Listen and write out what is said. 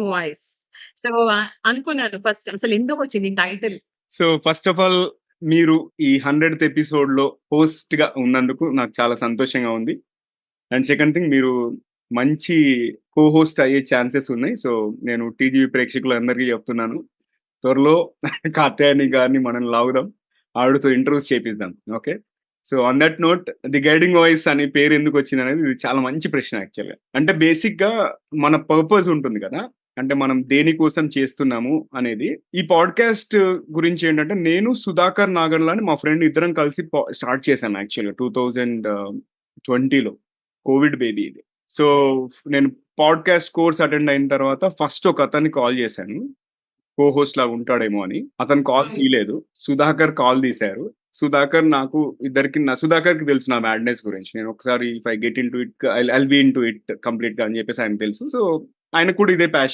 Voice. So, అనుకున్నాను first అసలెందుకొచ్చింది title? So, first of all మీరు ఈ 100థ్ ఎపిసోడ్‌లో హోస్ట్‌గా ఉన్నందుకు నాకు చాలా సంతోషంగా ఉంది. అండ్ సెకండ్ థింగ్ మీరు మంచి కో హోస్ట్ అయ్యే ఛాన్సెస్ ఉన్నాయి. సో, నేను టీజీవీ ప్రేక్షకులందరికీ చెప్తున్నాను. త్వరలో కాత్యాయని గారిని మనం లాగుదాం. ఆవిడతో ఇంటర్వ్యూస్ చేపిద్దాం. Okay. So, on that note 'the guiding voice' అనే పేరు ఎందుకొచ్చిందనేది ఇది చాలా మంచి ప్రశ్న యాక్చువల్‌గా. అంటే బేసిక్‌గా మన పర్పస్ ఉంటుంది కదా! అంటే మనం దేనికోసం చేస్తున్నాము అనేది. ఈ పాడ్‌కాస్ట్ గురించి ఏంటంటే నేను 'సుధాకర్ నాగర్ల' అని మా ఫ్రెండ్ ఇద్దరం కలిసి స్టార్ట్ చేశాం యాక్చువల్‌గా 2020లో. కోవిడ్ బేబీ ఇది. సో, నేను పాడ్‌కాస్ట్ కోర్స్ అటెండ్ అయిన తర్వాత ఫస్ట్ ఒకతన్ని కాల్ చేశాను. కో హోస్ట్ లాగా ఉంటాడేమో అని. అతను కాల్ తీయలేదు. సుధాకర్ కాల్ తీశారు. సుధాకర్ నాకు సుధాకర్‌కి తెలుసు నా మ్యాడ్‌నెస్ గురించి. నేను ఒకసారి if I get into it I'll be into it కంప్లీట్‌గా అని చెప్పేసి ఆయనకు తెలుసు. సో, ఆయనకు కూడా ఇదే ప్యాషన్.